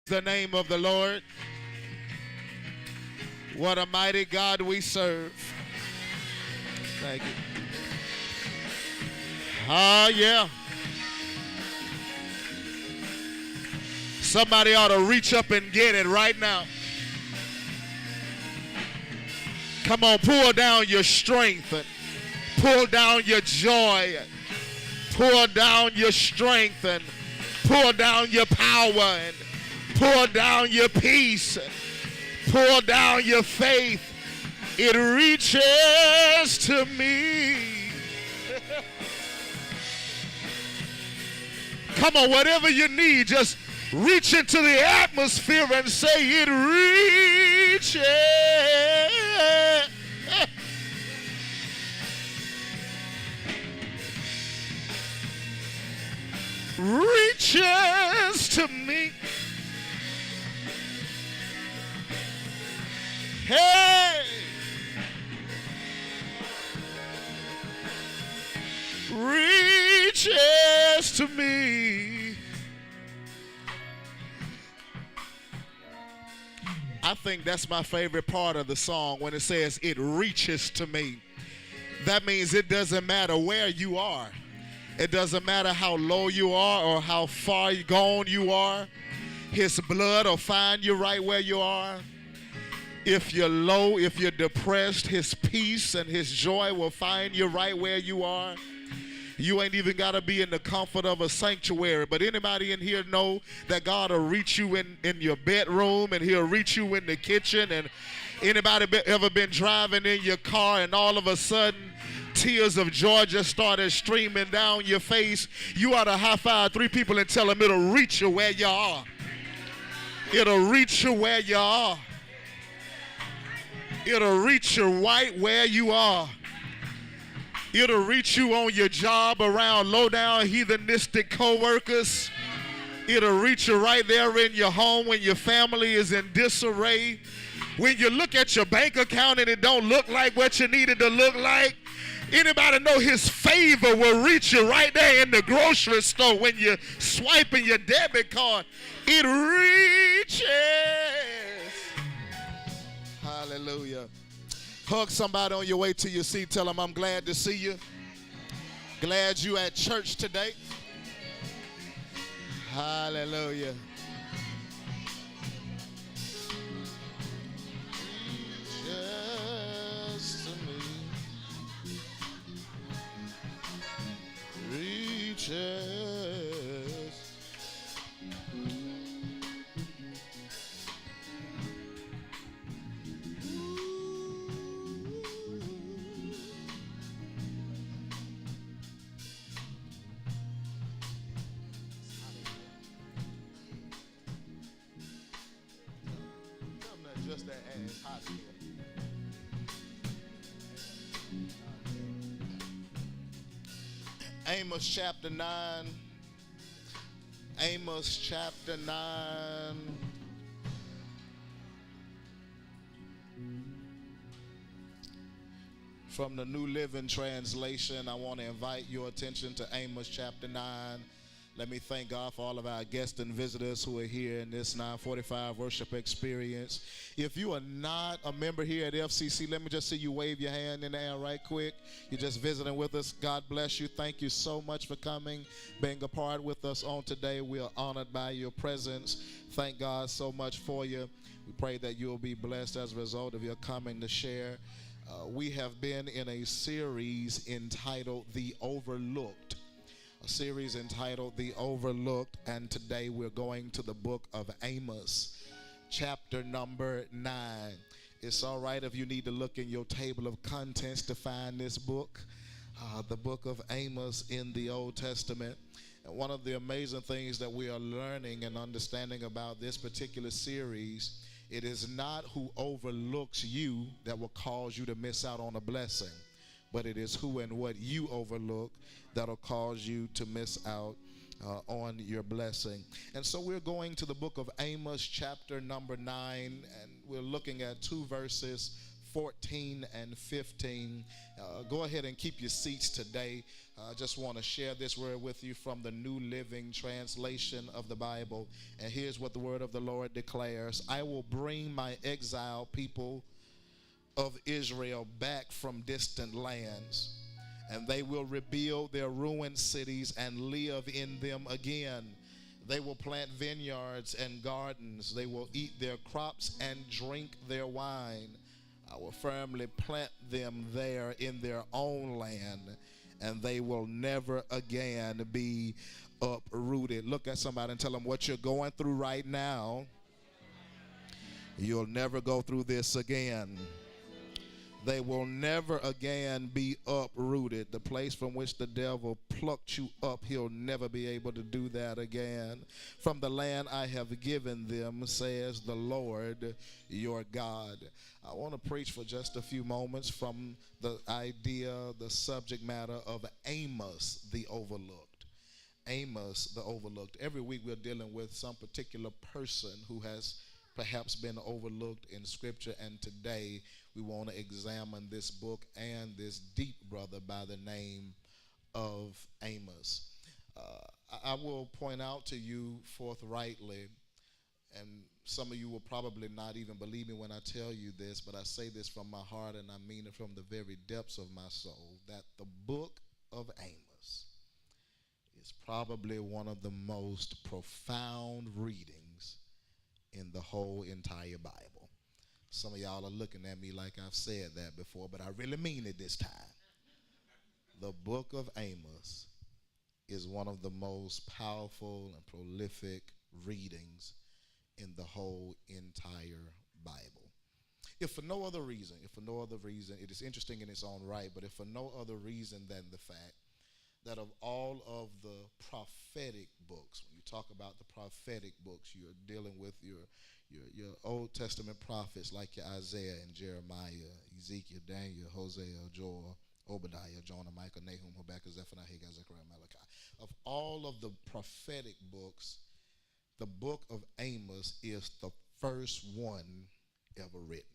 The name of the Lord. What a mighty God we serve. Thank you. Yeah. Somebody ought to reach up and get it right now. Come on, pull down your strength and pull down your joy and pull down your strength and pull down your power and pull down your peace and pull down your faith. It reaches to me. Come on, whatever you need, just reach into the atmosphere and say it reaches. Reaches to me. Hey. Reaches to me. I think that's my favorite part of the song when it says it reaches to me. That means it doesn't matter where you are. It doesn't matter how low you are or how far gone you are. His blood will find you right where you are. If you're low, if you're depressed, his peace and his joy will find you right where you are. You ain't even got to be in the comfort of a sanctuary. But anybody in here know that God will reach you in your bedroom and he'll reach you in the kitchen? And anybody ever been driving in your car and all of a sudden tears of joy just started streaming down your face? You ought to high five 3 people and tell them it'll reach you where you are. It'll reach you where you are. It'll reach you right where you are. It'll reach you on your job around low-down heathenistic co-workers. It'll reach you right there in your home when your family is in disarray. When you look at your bank account and it don't look like what you need it to look like. Anybody know his favor will reach you right there in the grocery store when you're swiping your debit card. It reaches. Hallelujah. Hug somebody on your way to your seat. Tell them I'm glad to see you. Glad you at church today. Hallelujah. Reaches to me. Reaches. Just that ass hot here. Amos chapter 9. Amos chapter 9. From the New Living Translation, I want to invite your attention to Amos chapter 9. Let me thank God for all of our guests and visitors who are here in this 945 worship experience. If you are not a member here at FCC, let me just see you wave your hand in the air right quick. You're just visiting with us. God bless you. Thank you so much for coming, being a part with us on today. We are honored by your presence. Thank God so much for you. We pray that you'll be blessed as a result of your coming to share. We have been in a series entitled The Overlooked. A series entitled The Overlooked, and today we're going to the book of Amos, chapter number 9. It's all right if you need to look in your table of contents to find this book, the book of Amos in the Old Testament. And one of the amazing things that we are learning and understanding about this particular series, it is not who overlooks you that will cause you to miss out on a blessing, but it is who and what you overlook that'll cause you to miss out on your blessing. And so we're going to the book of Amos chapter number 9, and we're looking at 2 verses 14 and 15. Go ahead and keep your seats today. I just want to share this word with you from the New Living Translation of the Bible. And here's what the word of the Lord declares. I will bring my exiled people of Israel back from distant lands, and they will rebuild their ruined cities and live in them again. They will plant vineyards and gardens. They will eat their crops and drink their wine. I will firmly plant them there in their own land, and they will never again be uprooted. Look at somebody and tell them what you're going through right now. You'll never go through this again. They will never again be uprooted. The place from which the devil plucked you up, he'll never be able to do that again. From the land I have given them, says the Lord your God. I want to preach for just a few moments from the idea, the subject matter of Amos the overlooked. Amos the overlooked. Every week we're dealing with some particular person who has perhaps been overlooked in Scripture, and today we want to examine this book and this deep brother by the name of Amos. I will point out to you forthrightly, and some of you will probably not even believe me when I tell you this, but I say this from my heart and I mean it from the very depths of my soul, that the book of Amos is probably one of the most profound readings in the whole entire Bible. Some of y'all are looking at me like I've said that before, but I really mean it this time. The book of Amos is one of the most powerful and prolific readings in the whole entire Bible. If for no other reason, it is interesting in its own right, but if for no other reason than the fact that of all of the prophetic books, when you talk about the prophetic books, you're dealing with your Old Testament prophets like your Isaiah and Jeremiah, Ezekiel, Daniel, Hosea, Joel, Obadiah, Jonah, Micah, Nahum, Habakkuk, Zephaniah, Haggai, Zechariah, Malachi. Of all of the prophetic books, the book of Amos is the first one ever written.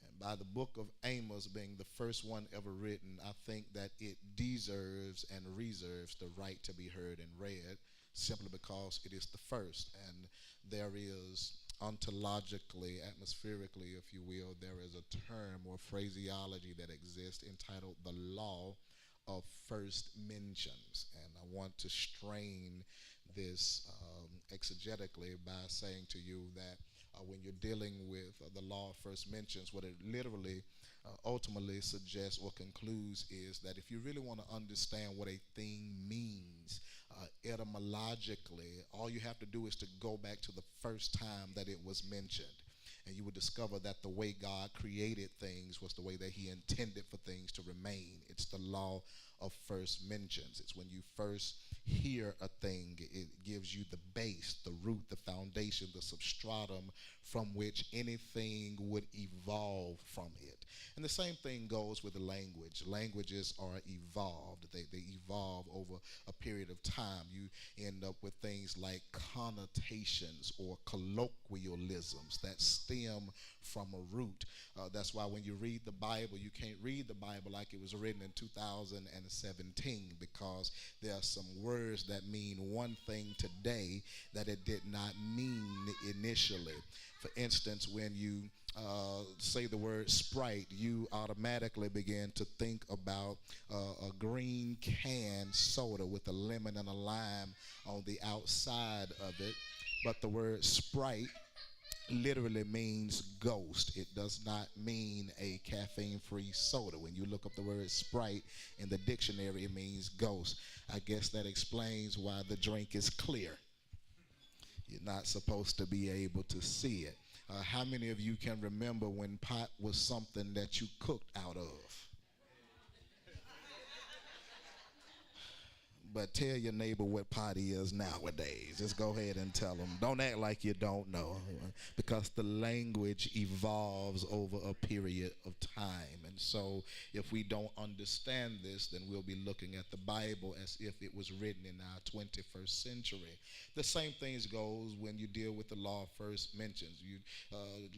And by the book of Amos being the first one ever written, I think that it deserves and reserves the right to be heard and read, simply because it is the first. And there is ontologically, atmospherically, if you will, there is a term or phraseology that exists entitled the law of first mentions. And I want to strain this exegetically by saying to you that when you're dealing with the law of first mentions, what it literally ultimately suggests or concludes is that if you really want to understand what a thing means etymologically, all you have to do is to go back to the first time that it was mentioned. And you would discover that the way God created things was the way that he intended for things to remain. It's the law of first mentions. It's when you first hear a thing, it gives you the base, the root, the foundation, the substratum from which anything would evolve from it. And the same thing goes with the language. Languages are evolved. They evolve over a period of time. You end up with things like connotations or colloquialisms that stem from a root. That's why when you read the Bible, you can't read the Bible like it was written in 2017, because there are some words that mean one thing today that it did not mean initially. For instance, when you say the word Sprite, you automatically begin to think about a green can soda with a lemon and a lime on the outside of it. But the word Sprite literally means ghost. It does not mean a caffeine-free soda. When you look up the word Sprite in the dictionary, it means ghost. I guess that explains why the drink is clear. You're not supposed to be able to see it. How many of you can remember when pot was something that you cooked out of? But tell your neighbor what pot is nowadays. Just go ahead and tell them. Don't act like you don't know, because the language evolves over a period of time. And so if we don't understand this, then we'll be looking at the Bible as if it was written in our 21st century. The same things goes when you deal with the law of first mentions. You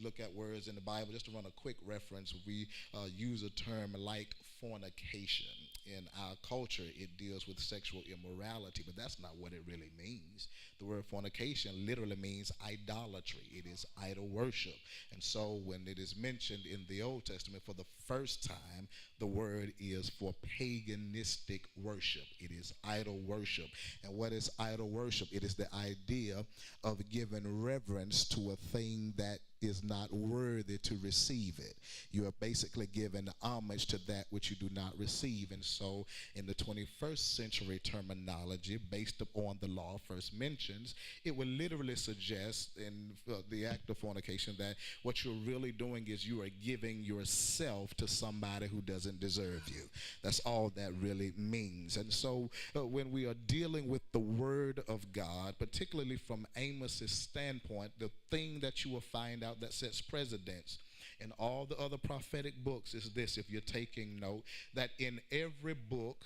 look at words in the Bible. Just to run a quick reference, we use a term like fornication. In our culture, it deals with sexual immorality, but that's not what it really means. The word fornication literally means idolatry. It is idol worship. And so when it is mentioned in the Old Testament for the first time, the word is for paganistic worship. It is idol worship. And what is idol worship? It is the idea of giving reverence to a thing that is not worthy to receive it. You are basically giving homage to that which you do not receive. And so in the 21st century terminology, based upon the law first mentions, it would literally suggest in the act of fornication that what you're really doing is you are giving yourself to somebody who doesn't deserve you. That's all that really means. And so when we are dealing with the word of God, particularly from Amos's standpoint, the thing that you will find out that sets precedence in all the other prophetic books is this, if you're taking note, that in every book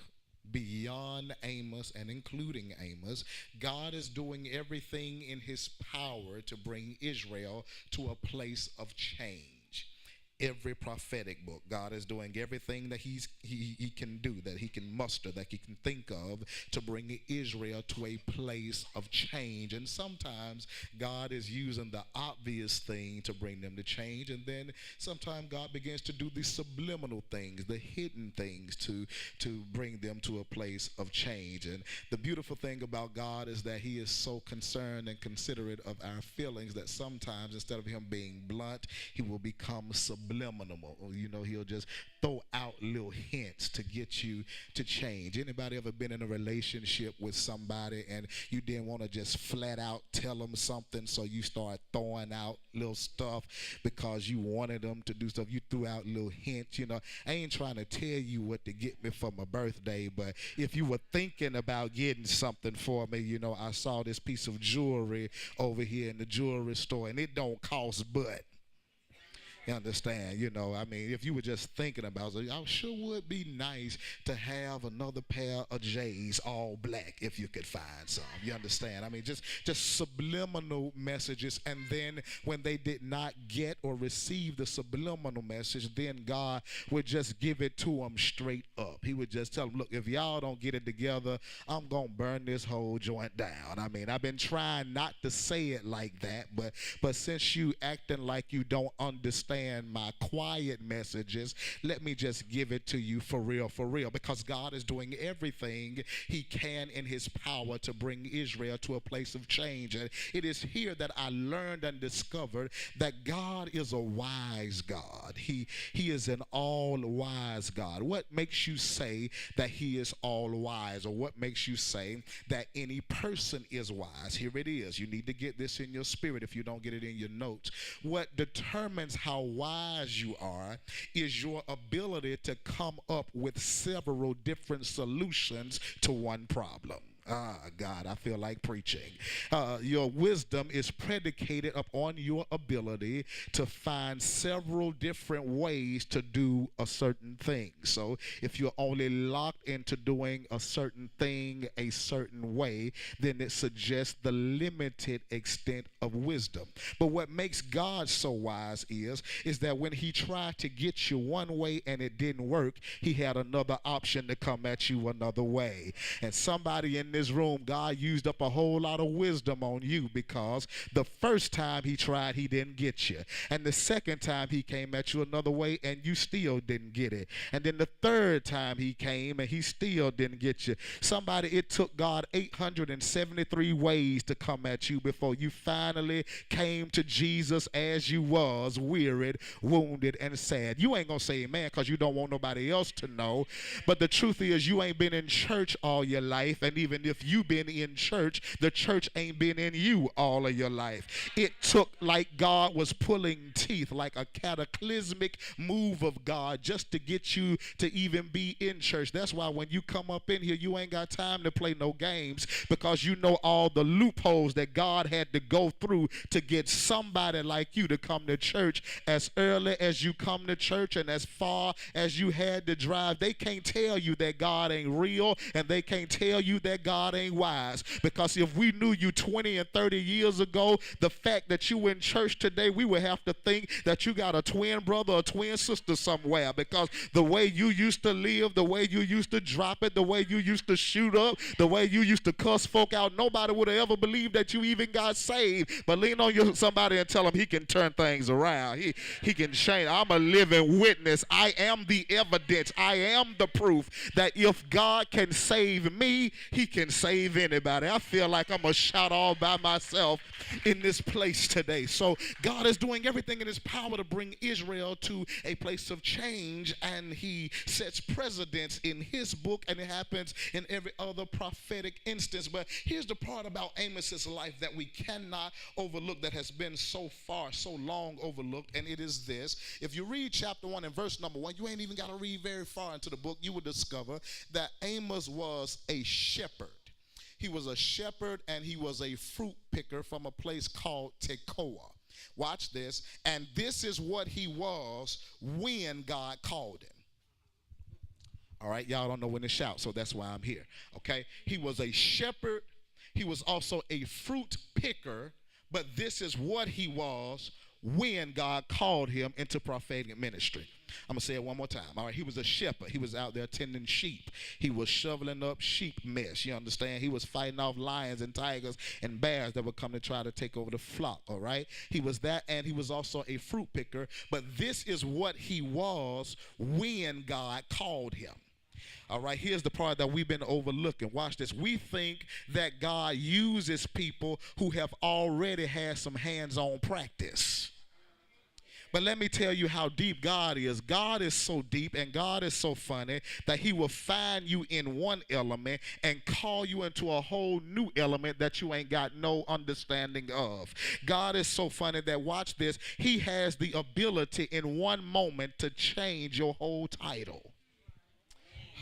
beyond Amos and including Amos, God is doing everything in his power to bring Israel to a place of change. Every prophetic book, God is doing everything that he can do, that he can muster, that he can think of to bring Israel to a place of change. And sometimes God is using the obvious thing to bring them to change, and then sometimes God begins to do the subliminal things, the hidden things to bring them to a place of change. And the beautiful thing about God is that he is so concerned and considerate of our feelings that sometimes instead of him being blunt, he will become subliminal. You know, he'll just throw out little hints to get you to change. Anybody ever been in a relationship with somebody and you didn't want to just flat out tell them something, so you start throwing out little stuff because you wanted them to do stuff? You threw out little hints. You know, I ain't trying to tell you what to get me for my birthday, but if you were thinking about getting something for me, you know, I saw this piece of jewelry over here in the jewelry store and it don't cost but. You understand? You know, I mean, if you were just thinking about it, I sure would be nice to have another pair of J's all black if you could find some. You understand? I mean, just subliminal messages. And then when they did not get or receive the subliminal message, then God would just give it to them straight up. He would just tell them, look, if y'all don't get it together, I'm going to burn this whole joint down. I mean, I've been trying not to say it like that, but since you acting like you don't understand my quiet messages, let me just give it to you for real, because God is doing everything he can in his power to bring Israel to a place of change. And it is here that I learned and discovered that God is a wise God. He is an all-wise God. What makes you say that he is all-wise, or what makes you say that any person is wise? Here it is. You need to get this in your spirit if you don't get it in your notes. What determines how wise you are is your ability to come up with several different solutions to one problem. God, I feel like preaching. Your wisdom is predicated upon your ability to find several different ways to do a certain thing. So if you're only locked into doing a certain thing a certain way, then it suggests the limited extent of wisdom. But what makes God so wise is that when he tried to get you one way and it didn't work, he had another option to come at you another way. And somebody in this room, God used up a whole lot of wisdom on you, because the first time he tried, he didn't get you. And the second time he came at you another way and you still didn't get it. And then the third time he came and he still didn't get you. Somebody, it took God 873 ways to come at you before you finally came to Jesus as you was, wearied, wounded, and sad. You ain't gonna say amen because you don't want nobody else to know. But the truth is, you ain't been in church all your life, and even if you've been in church, the church ain't been in you all of your life. It took like God was pulling teeth, like a cataclysmic move of God just to get you to even be in church. That's why when you come up in here, you ain't got time to play no games, because you know all the loopholes that God had to go through to get somebody like you to come to church. As early as you come to church and as far as you had to drive, they can't tell you that God ain't real, and they can't tell you that God ain't wise. Because if we knew you 20 and 30 years ago, the fact that you in church today, we would have to think that you got a twin brother or twin sister somewhere, because the way you used to live, the way you used to drop it, the way you used to shoot up, the way you used to cuss folk out, nobody would have ever believed that you even got saved. But lean on somebody and tell them he can turn things around. He can change. I'm a living witness. I am the evidence. I am the proof that if God can save me, he can save anybody. I feel like I'm going to shout all by myself in this place today. So God is doing everything in his power to bring Israel to a place of change, and he sets precedents in his book, and it happens in every other prophetic instance. But here's the part about Amos's life that we cannot overlook, that has been so far, so long overlooked, and it is this. If you read chapter 1 and verse number 1, you ain't even got to read very far into the book, you will discover that Amos was a shepherd. He was a shepherd, and he was a fruit picker from a place called Tekoa. Watch this. And this is what he was when God called him. All right, y'all don't know when to shout, so that's why I'm here. Okay, he was a shepherd. He was also a fruit picker, but this is what he was when God called him into prophetic ministry. I'm going to say it one more time. All right, he was a shepherd. He was out there tending sheep. He was shoveling up sheep mess. You understand? He was fighting off lions and tigers and bears that would come to try to take over the flock. All right? He was that, and he was also a fruit picker. But this is what he was when God called him. All right, here's the part that we've been overlooking. Watch this. We think that God uses people who have already had some hands-on practice. But let me tell you how deep God is. God is so deep, and God is so funny that he will find you in one element and call you into a whole new element that you ain't got no understanding of. God is so funny that, watch this, he has the ability in one moment to change your whole title.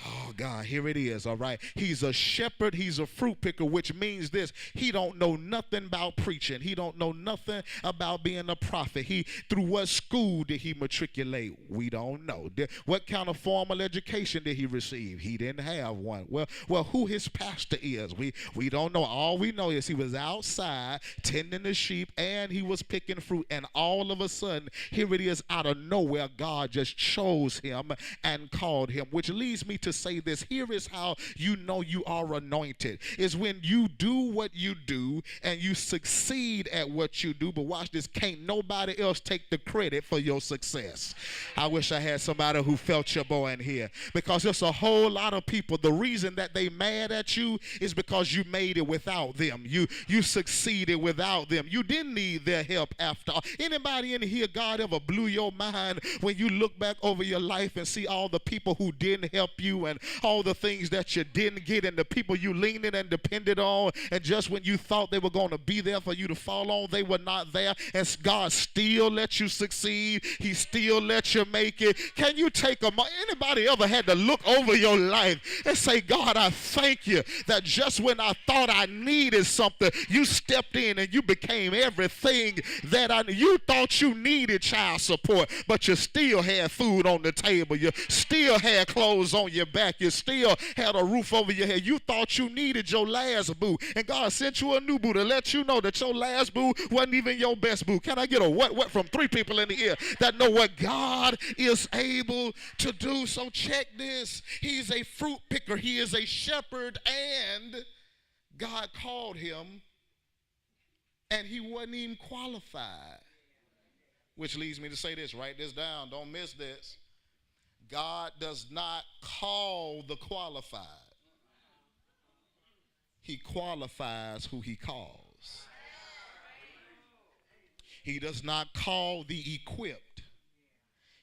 Oh, God, here it is, all right? He's a shepherd. He's a fruit picker, which means this. He don't know nothing about preaching. He don't know nothing about being a prophet. Through what school did he matriculate? We don't know. What kind of formal education did he receive? He didn't have one. Well, who his pastor is? We don't know. All we know is he was outside tending the sheep, and he was picking fruit, and all of a sudden, here it is, out of nowhere, God just chose him and called him, which leads me to say this. Here is how you know you are anointed. Is when you do what you do and you succeed at what you do. But watch this, can't nobody else take the credit for your success. I wish I had somebody who felt your boy in here, because there's a whole lot of people, the reason that they mad at you is because you made it without them. You succeeded without them. You didn't need their help after all. Anybody in here, God ever blew your mind when you look back over your life and see all the people who didn't help you, and all the things that you didn't get, and the people you leaned in and depended on, and just when you thought they were going to be there for you to fall on, they were not there, and God still let you succeed. He still let you make it. Can you take anybody ever had to look over your life and say, God, I thank you that just when I thought I needed something, you stepped in and you became everything that you thought you needed child support, but you still had food on the table. You still had clothes on your back. You still had a roof over your head. You thought you needed your last boo, and God sent you a new boo to let you know that your last boo wasn't even your best boo. Can I get a what from 3 people in the ear that know what God is able to do? So check this. He's a fruit picker. He is a shepherd, and God called him, and he wasn't even qualified. Which leads me to say this. Write this down. Don't miss this. God does not call the qualified. He qualifies who he calls. He does not call the equipped.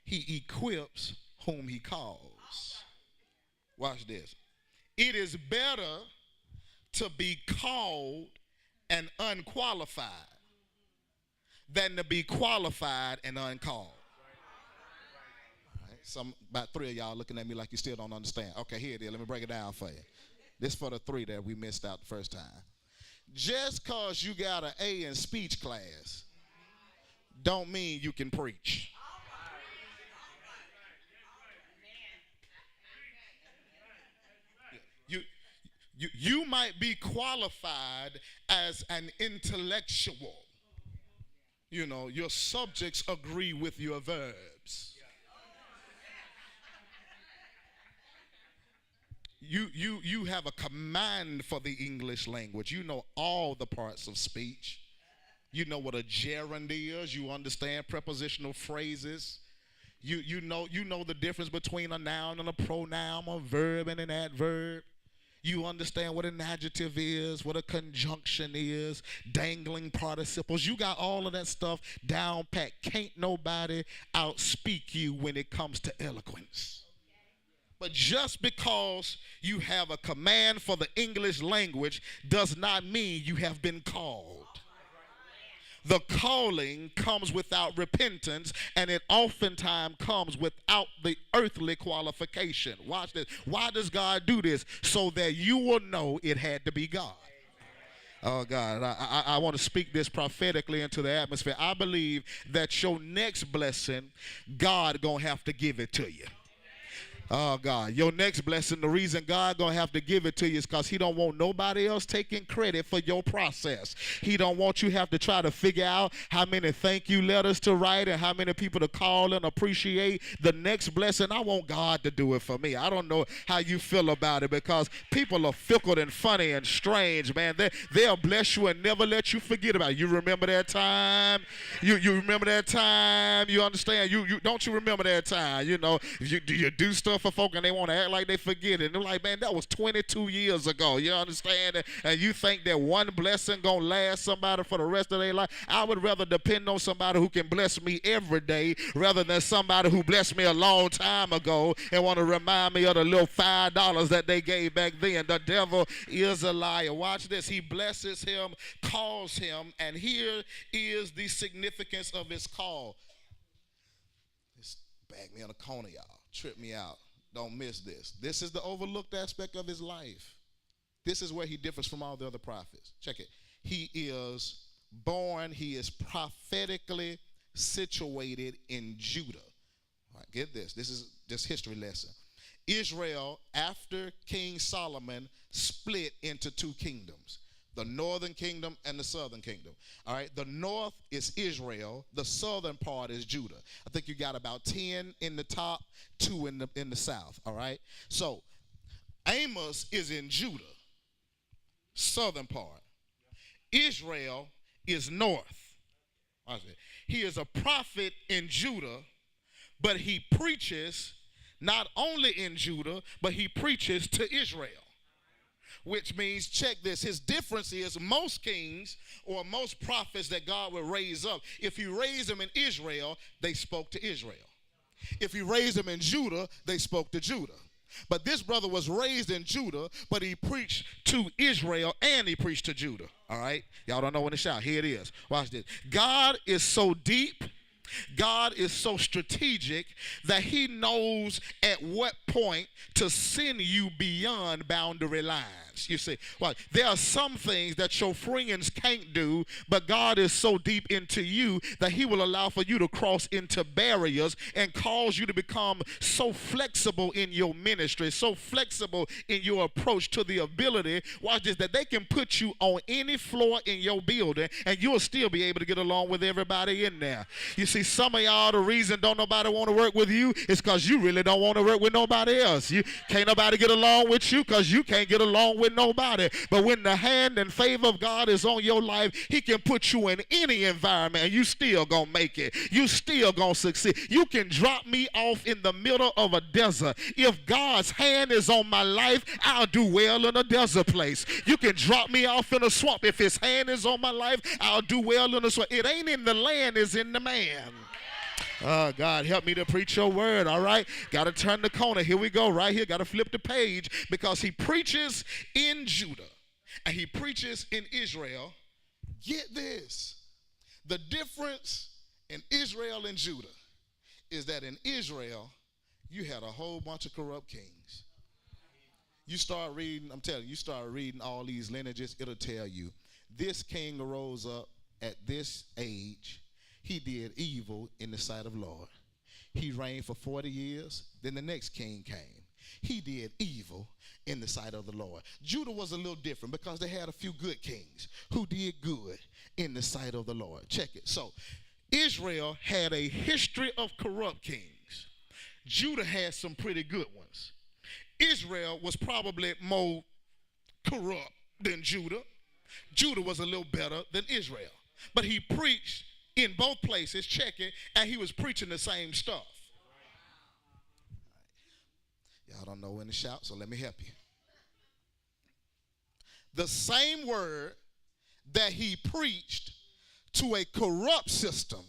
He equips whom he calls. Watch this. It is better to be called and unqualified than to be qualified and uncalled. All right, about 3 of y'all looking at me like you still don't understand. Okay, here it is. Let me break it down for you. This for the 3 that we missed out the first time. Just because you got an A in speech class don't mean you can preach. You might be qualified as an intellectual. You know, your subjects agree with your verbs. You have a command for the English language. You know all the parts of speech. You know what a gerund is. You understand prepositional phrases. You know the difference between a noun and a pronoun, a verb and an adverb. You understand what an adjective is, what a conjunction is, dangling participles. You got all of that stuff down pat. Can't nobody outspeak you when it comes to eloquence. But just because you have a command for the English language does not mean you have been called. The calling comes without repentance, and it oftentimes comes without the earthly qualification. Watch this. Why does God do this? So that you will know it had to be God. Oh, God, I want to speak this prophetically into the atmosphere. I believe that your next blessing, God going to have to give it to you. Oh, God, your next blessing, the reason God going to have to give it to you is because he don't want nobody else taking credit for your process. He don't want you have to try to figure out how many thank you letters to write and how many people to call and appreciate the next blessing. I want God to do it for me. I don't know how you feel about it because people are fickle and funny and strange, man. They'll bless you and never let you forget about it. You remember that time? You remember that time? You understand? You don't you remember that time? You know, you do stuff for folk and they want to act like they forget it. And they're like, man, that was 22 years ago. You understand? And you think that one blessing gonna last somebody for the rest of their life? I would rather depend on somebody who can bless me every day rather than somebody who blessed me a long time ago and want to remind me of the little $5 that they gave back then. The devil is a liar. Watch this. He blesses him, calls him, and here is the significance of his call. Just bag me on a corner, y'all. Trip me out. Don't miss this. This is the overlooked aspect of his life. This is where he differs from all the other prophets. Check it. He is born, he is prophetically situated in Judah. All right, get this. This is just history lesson. Israel, after King Solomon, split into 2 kingdoms. The northern kingdom and the southern kingdom. All right, the north is Israel. The southern part is Judah. I think you got about 10 in the top, 2 in the south. All right, so Amos is in Judah, southern part. Israel is north. He is a prophet in Judah, but he preaches not only in Judah, but he preaches to Israel. Which means, check this, his difference is most kings or most prophets that God will raise up, if he raised them in Israel, they spoke to Israel. If he raised them in Judah, they spoke to Judah. But this brother was raised in Judah, but he preached to Israel and he preached to Judah. All right? Y'all don't know when to shout. Here it is. Watch this. God is so deep. God is so strategic that he knows at what point to send you beyond boundary lines. You see, well, there are some things that your friends can't do, but God is so deep into you that he will allow for you to cross into barriers and cause you to become so flexible in your ministry, so flexible in your approach to the ability, watch this, that they can put you on any floor in your building and you'll still be able to get along with everybody in there. You see, some of y'all, the reason don't nobody want to work with you is because you really don't want to work with nobody else. You can't nobody get along with you because you can't get along with nobody. But when the hand and favor of God is on your life, he can put you in any environment and you still gonna make it. You still gonna succeed. You can drop me off in the middle of a desert. If God's hand is on my life, I'll do well in a desert place. You can drop me off in a swamp. If his hand is on my life, I'll do well in a swamp. It ain't in the land, it's in the man. God, help me to preach your word, all right? Got to turn the corner. Here we go, right here. Got to flip the page because he preaches in Judah. and he preaches in Israel. Get this. The difference in Israel and Judah is that in Israel, you had a whole bunch of corrupt kings. You start reading, I'm telling you, you start reading all these lineages, it'll tell you, this king arose up at this age. He did evil in the sight of the Lord. He reigned for 40 years. Then the next king came. He did evil in the sight of the Lord. Judah was a little different because they had a few good kings who did good in the sight of the Lord. Check it. So Israel had a history of corrupt kings. Judah had some pretty good ones. Israel was probably more corrupt than Judah. Judah was a little better than Israel. But he preached in both places, check it, and he was preaching the same stuff. Y'all don't know when to shout, so let me help you. The same word that he preached to a corrupt system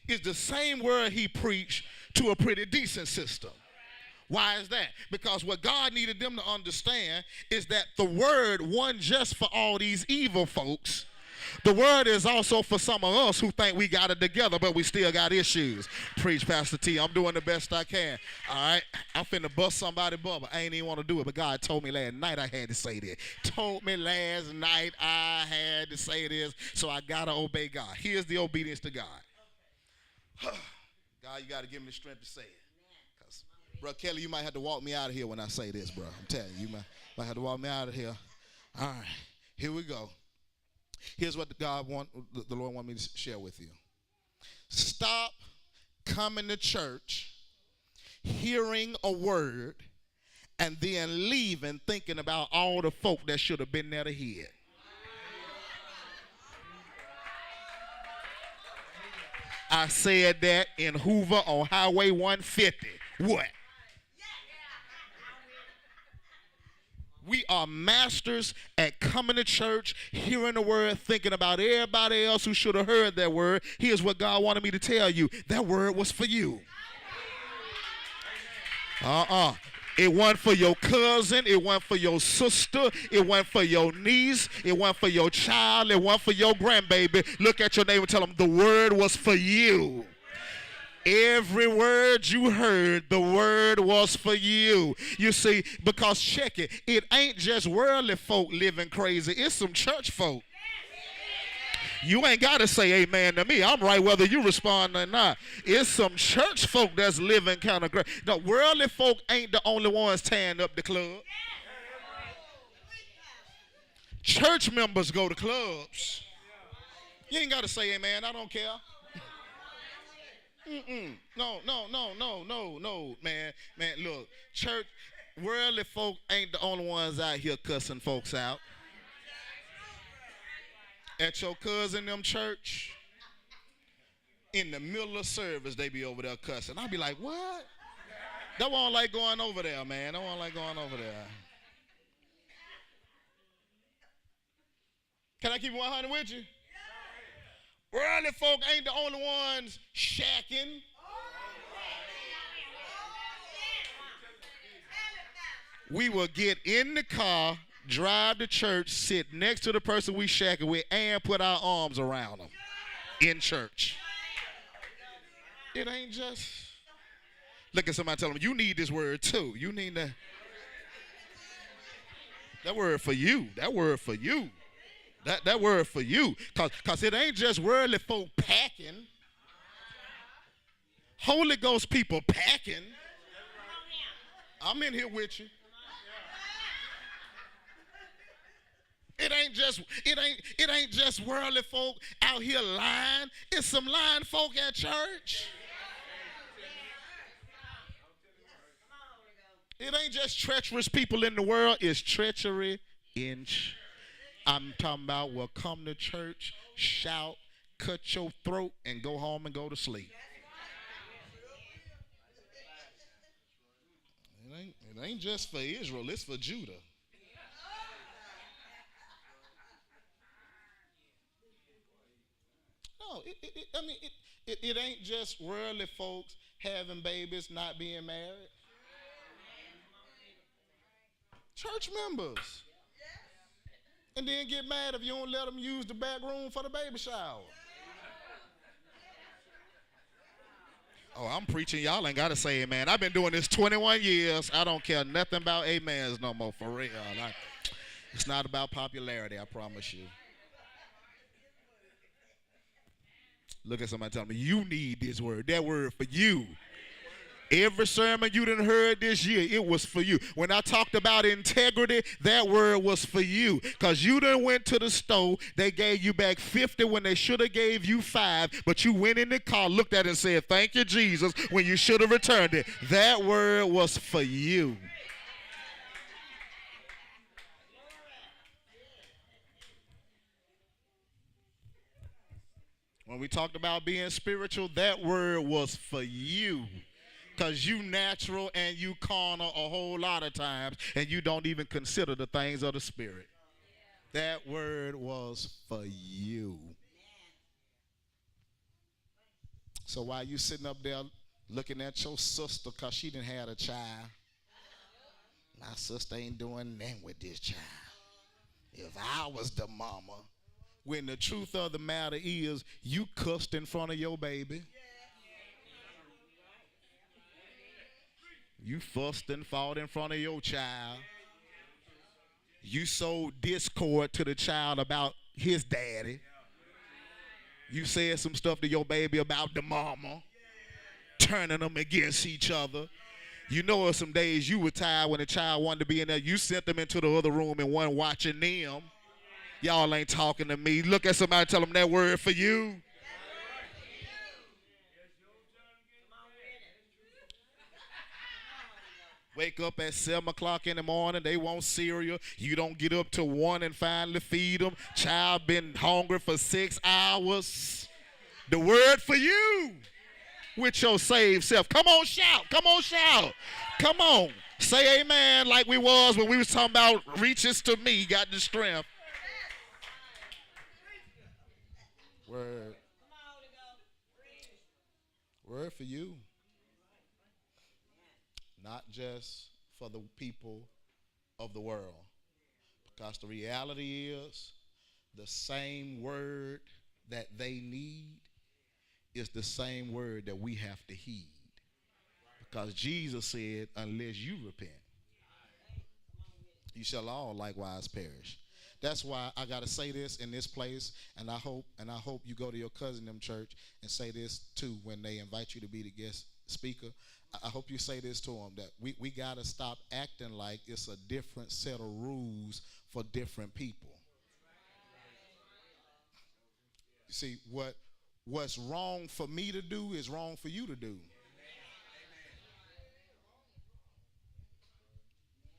is the same word he preached to a pretty decent system. Why is that? Because what God needed them to understand is that the word wasn't just for all these evil folks. The word is also for some of us who think we got it together, but we still got issues. Preach, Pastor T. I'm doing the best I can. All right? I'm finna bust somebody's bubble. I ain't even want to do it, but God told me last night I had to say this. Told me last night I had to say this, so I got to obey God. Here's the obedience to God. God, you got to give me the strength to say it. Because, Bro Kelly, you might have to walk me out of here when I say this, bro. I'm telling you, you might have to walk me out of here. All right, here we go. Here's what the Lord want me to share with you. Stop coming to church, hearing a word, and then leaving thinking about all the folk that should have been there to hear it. I said that in Hoover on Highway 150. What? We are masters at coming to church, hearing the word, thinking about everybody else who should have heard that word. Here's what God wanted me to tell you. That word was for you. It wasn't for your cousin. It wasn't for your sister. It wasn't for your niece. It wasn't for your child. It wasn't for your grandbaby. Look at your neighbor and tell them the word was for you. Every word you heard, the word was for you. You see, because check it, it ain't just worldly folk living crazy. It's some church folk. You ain't got to say amen to me. I'm right whether you respond or not. It's some church folk that's living kind of crazy. No, worldly folk ain't the only ones tearing up the club. Church members go to clubs. You ain't got to say amen. I don't care. No, man. Man, look, church, worldly folk ain't the only ones out here cussing folks out. At your cousin them church, in the middle of service, they be over there cussing. I be like, what? That won't like going over there, man. That won't like going over there. Can I keep 100 with you? Worldly folk ain't the only ones shacking. We will get in the car, drive to church, sit next to the person we shacking with, and put our arms around them in church. It ain't just. Look at somebody, tell them, you need this word too. You need that. That word for you. That word for you. That word for you. Because it ain't just worldly folk packing. Holy Ghost people packing. I'm in here with you. It ain't just worldly folk out here lying. It's some lying folk at church. It ain't just treacherous people in the world. It's treachery in church. I'm talking about, well, come to church, shout, cut your throat, and go home and go to sleep. It ain't just for Israel. It's for Judah. No, it ain't just worldly folks having babies, not being married. Church members. And then get mad if you don't let them use the back room for the baby shower. Oh, I'm preaching. Y'all ain't got to say amen. I've been doing this 21 years. I don't care nothing about amens no more, for real. It's not about popularity, I promise you. Look at somebody telling me, you need this word. That word for you. Every sermon you done heard this year, it was for you. When I talked about integrity, that word was for you. Because you done went to the store, they gave you back 50 when they should have gave you 5, but you went in the car, looked at it and said, thank you, Jesus, when you should have returned it. That word was for you. When we talked about being spiritual, that word was for you. Because you natural and you carnal a whole lot of times, and you don't even consider the things of the Spirit. That word was for you. So while you sitting up there looking at your sister because she didn't have a child, my sister ain't doing nothing with this child. If I was the mama, when the truth of the matter is, you cussed in front of your baby. You fussed and fought in front of your child. You sowed discord to the child about his daddy. You said some stuff to your baby about the mama, turning them against each other. You know, some days you were tired when the child wanted to be in there. You sent them into the other room and wasn't watching them. Y'all ain't talking to me. Look at somebody, tell them that word for you. Wake up at 7 o'clock in the morning, they want cereal. You don't get up till 1 and finally feed them. Child been hungry for 6 hours. The word for you with your saved self. Come on, shout. Come on, shout. Come on. Say amen like we was when we was talking about reaches to me, got the strength. Word. Word for you. Not just for the people of the world. Because the reality is, the same word that they need is the same word that we have to heed. Because Jesus said, unless you repent, you shall all likewise perish. That's why I got to say this in this place, and I hope you go to your cousin in them church and say this too when they invite you to be the guest speaker. I hope you say this to them, that we got to stop acting like it's a different set of rules for different people. You see, what's wrong for me to do is wrong for you to do.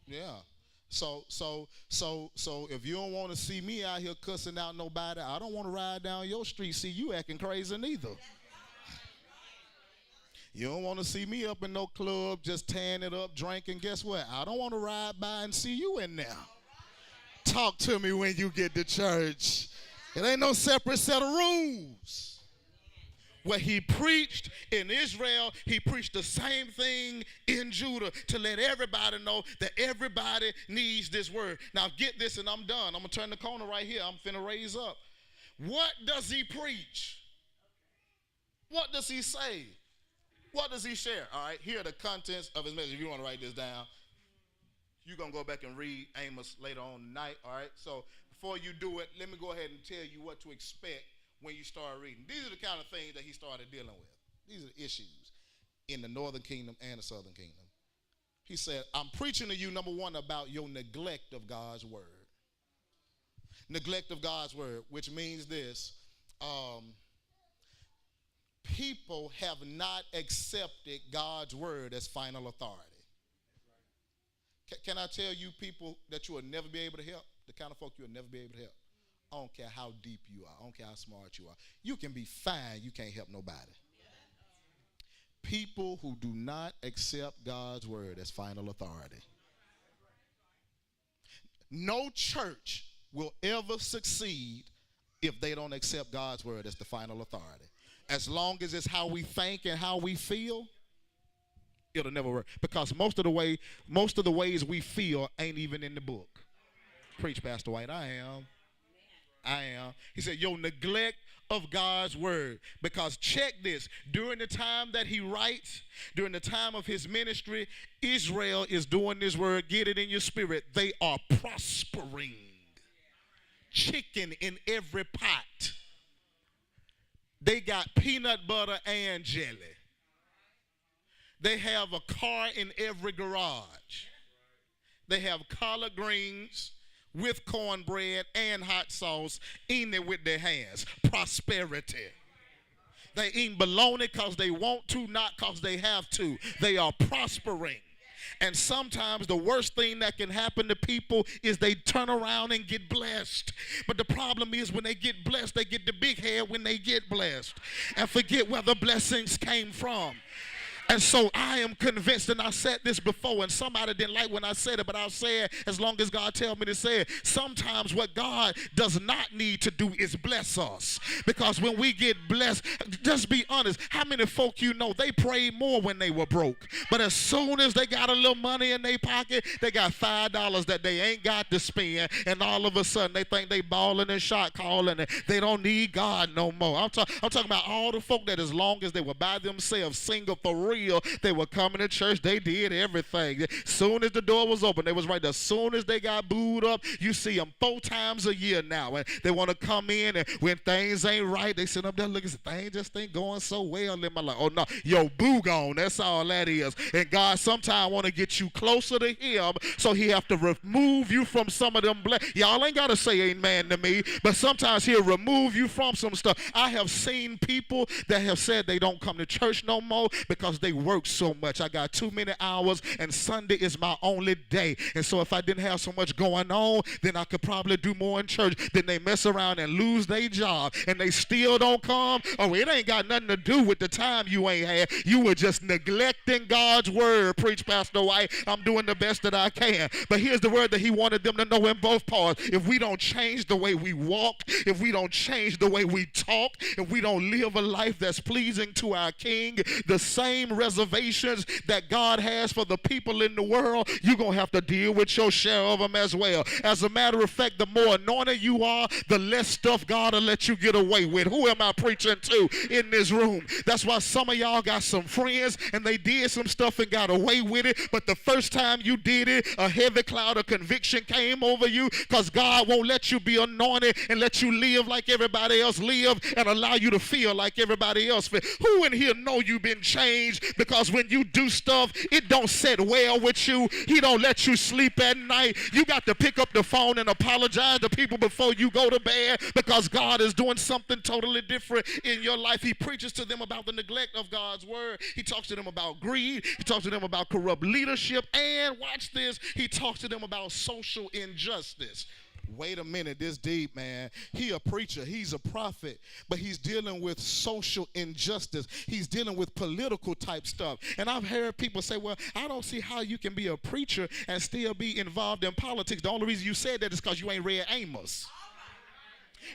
Yeah. So if you don't want to see me out here cussing out nobody, I don't want to ride down your street see you acting crazy neither. You don't want to see me up in no club just tearing it up, drinking. Guess what? I don't want to ride by and see you in there. Talk to me when you get to church. It ain't no separate set of rules. What he preached in Israel, he preached the same thing in Judah to let everybody know that everybody needs this word. Now get this and I'm done. I'm going to turn the corner right here. I'm finna raise up. What does he preach? What does he say? What does he share? All right, here are the contents of his message. If you want to write this down, you're going to go back and read Amos later on tonight. All right, so before you do it, let me go ahead and tell you what to expect when you start reading. These are the kind of things that he started dealing with. These are the issues in the northern kingdom and the southern kingdom. He said, I'm preaching to you, number one, about your neglect of God's word. Neglect of God's word, which means this. People have not accepted God's word as final authority. Can I tell you people that you will never be able to help? The kind of folk you will never be able to help. I don't care how deep you are. I don't care how smart you are. You can be fine. You can't help nobody. People who do not accept God's word as final authority. No church will ever succeed if they don't accept God's word as the final authority. As long as it's how we think and how we feel, it'll never work. Because most of the ways we feel ain't even in the book. Preach, Pastor White. I am. He said, your neglect of God's word. Because check this, during the time that he writes, during the time of his ministry, Israel is doing this word. Get it in your spirit. They are prospering. Chicken in every pot. They got peanut butter and jelly. They have a car in every garage. They have collard greens with cornbread and hot sauce, eating it with their hands. Prosperity. They eat bologna because they want to, not because they have to. They are prospering. And sometimes the worst thing that can happen to people is they turn around and get blessed. But the problem is when they get blessed, they get the big head when they get blessed and forget where the blessings came from. And so I am convinced, and I said this before, and somebody didn't like when I said it, but I'll say it as long as God tells me to say it. Sometimes what God does not need to do is bless us. Because when we get blessed, just be honest, how many folk you know, they prayed more when they were broke. But as soon as they got a little money in their pocket, they got $5 that they ain't got to spend, and all of a sudden they think they balling and shot calling, and they don't need God no more. I'm talking about all the folk that as long as they were by themselves, single for real, they were coming to church. They did everything. Soon as the door was open, they was right there. Soon as they got booed up, you see them 4 times a year now. And they want to come in, and when things ain't right, they sit up there looking, things just ain't going so well in my life. Oh, no, yo, boo gone. That's all that is. And God sometimes want to get you closer to him, so he have to remove you from some of them. Y'all ain't got to say amen to me, but sometimes he'll remove you from some stuff. I have seen people that have said they don't come to church no more because they work so much. I got too many hours, and Sunday is my only day. And so if I didn't have so much going on, then I could probably do more in church. Then they mess around and lose their job, and they still don't come. Oh, it ain't got nothing to do with the time you ain't had. You were just neglecting God's word. Preach, Pastor White. I'm doing the best that I can. But here's the word that he wanted them to know in both parts. If we don't change the way we walk, if we don't change the way we talk, if we don't live a life that's pleasing to our King, the same reservations that God has for the people in the world, you're going to have to deal with your share of them as well. As a matter of fact, the more anointed you are, the less stuff God will let you get away with. Who am I preaching to in this room? That's why some of y'all got some friends and they did some stuff and got away with it, but the first time you did it, a heavy cloud of conviction came over you, because God won't let you be anointed and let you live like everybody else live and allow you to feel like everybody else feel. Who in here know you've been changed? Because when you do stuff, it don't sit well with you. He don't let you sleep at night. You got to pick up the phone and apologize to people before you go to bed, because God is doing something totally different in your life. He preaches to them about the neglect of God's word. He talks to them about greed. He talks to them about corrupt leadership. And watch this, he talks to them about social injustice. Wait a minute, this deep, man. He a preacher, he's a prophet, but he's dealing with social injustice. He's dealing with political type stuff. And I've heard people say, well, I don't see how you can be a preacher and still be involved in politics. The only reason you said that is because you ain't read Amos.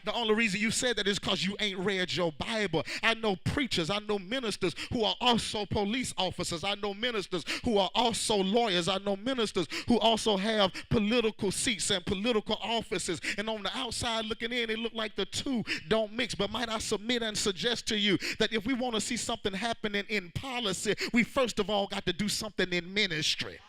The only reason you said that is because you ain't read your Bible. I know preachers, I know ministers who are also police officers. I know ministers who are also lawyers. I know ministers who also have political seats and political offices. And on the outside looking in, it look like the two don't mix. But might I submit and suggest to you that if we want to see something happening in policy, we first of all got to do something in ministry.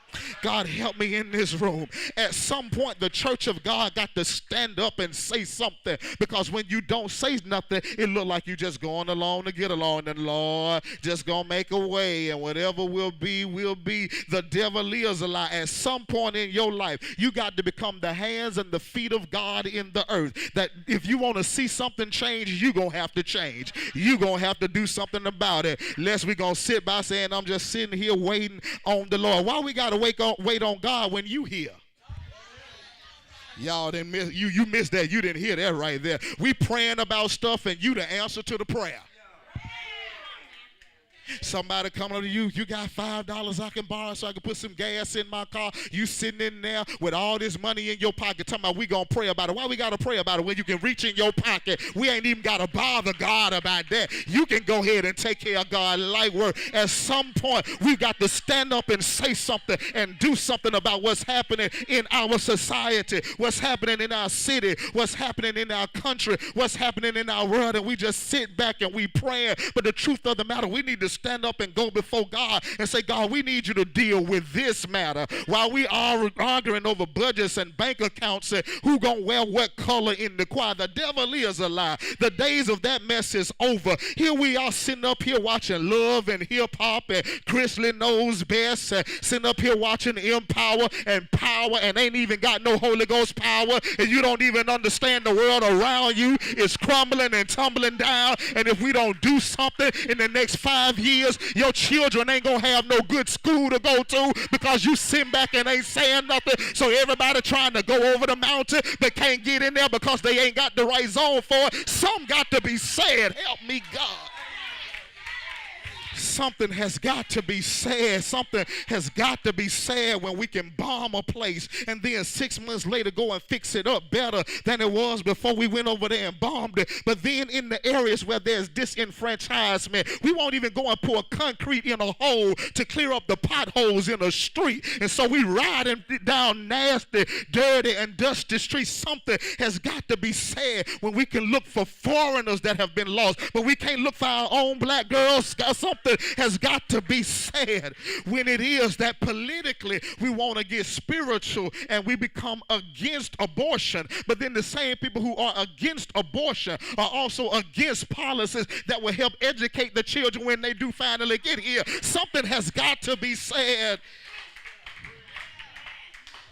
God help me in this room. At some point, the church of God got to stand up and say something, because when you don't say nothing, it look like you just going along to get along, and Lord just gonna make a way, and whatever will be, will be. The devil is a lie. At some point in your life, you got to become the hands and the feet of God in the earth. That if you want to see something change, you gonna have to change. You gonna have to do something about it. Lest we gonna sit by saying, I'm just sitting here waiting on the Lord. Why we gotta wait on God when you here? Y'all didn't miss, you missed that. You didn't hear that right there. We praying about stuff and you the answer to the prayer. Somebody coming up to you, you got $5 I can borrow so I can put some gas in my car. You sitting in there with all this money in your pocket talking about we going to pray about it. Why we got to pray about it when you can reach in your pocket? We ain't even got to bother God about that. You can go ahead and take care of God's light work. At some point, we got to stand up and say something and do something about what's happening in our society, what's happening in our city, what's happening in our country, what's happening in our world, and we just sit back and we pray. But the truth of the matter, we need to stand up and go before God and say, God, we need you to deal with this matter. While we are arguing over budgets and bank accounts and who gonna wear what color in the choir, the devil is a lie. The days of that mess is over. Here we are sitting up here watching Love and Hip Hop and Chrisley Knows Best, and sitting up here watching Empower and Power, and ain't even got no Holy Ghost power, and you don't even understand the world around you is crumbling and tumbling down. And if we don't do something in the next 5 years, your children ain't gonna have no good school to go to because you sit back and ain't saying nothing. So everybody trying to go over the mountain but can't get in there because they ain't got the right zone for it. Some got to be said. Help me, God. Something has got to be said. Something has got to be said when we can bomb a place and then 6 months later go and fix it up better than it was before we went over there and bombed it. But then in the areas where there's disenfranchisement, we won't even go and pour concrete in a hole to clear up the potholes in a street. And so we riding down nasty, dirty, and dusty streets. Something has got to be said when we can look for foreigners that have been lost, but we can't look for our own black girls. Something has got to be said when it is that politically we want to get spiritual and we become against abortion, but then the same people who are against abortion are also against policies that will help educate the children when they do finally get here. Something has got to be said.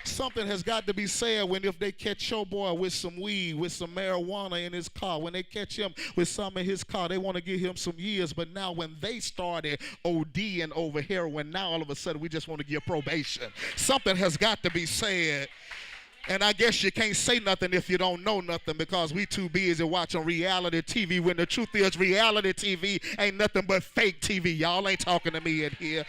Something has got to be said when if they catch your boy with some weed, with some marijuana in his car, when they catch him with some in his car, they want to give him some years. But now when they started ODing over heroin, now all of a sudden we just want to give probation. Something has got to be said. And I guess you can't say nothing if you don't know nothing because we too busy watching reality TV when the truth is reality TV ain't nothing but fake TV. Y'all ain't talking to me in here.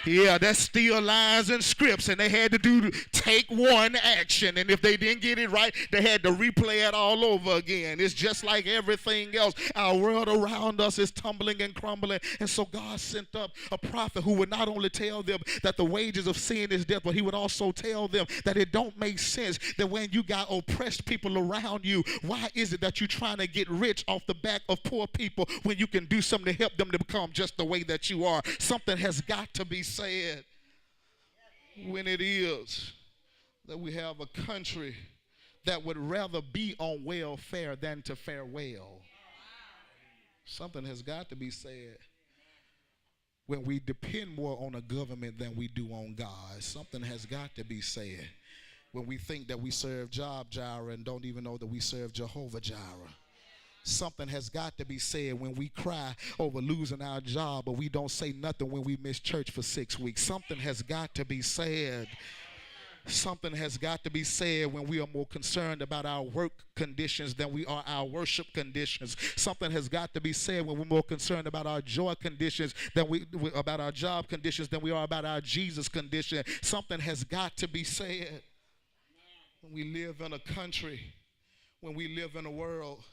Yeah, that's still lines and scripts, and they had to do take one action. And if they didn't get it right, they had to replay it all over again. It's just like everything else. Our world around us is tumbling and crumbling. And so God sent up a prophet who would not only tell them that the wages of sin is death, but he would also tell them that it don't make sense that when you got oppressed people around you, why is it that you're trying to get rich off the back of poor people when you can do something to help them to become just the way that you are? Something has got to be said when it is that we have a country that would rather be on welfare than to fare well. Something has got to be said when we depend more on a government than we do on God. Something has got to be said when we think that we serve Jireh and don't even know that we serve Jehovah Jireh. Something has got to be said when we cry over losing our job, but we don't say nothing when we miss church for 6 weeks. Something has got to be said. Something has got to be said when we are more concerned about our work conditions than we are our worship conditions. Something has got to be said when we're more concerned about our joy conditions than about our job conditions than we are about our Jesus condition. Something has got to be said. When we live in a country, when we live in a world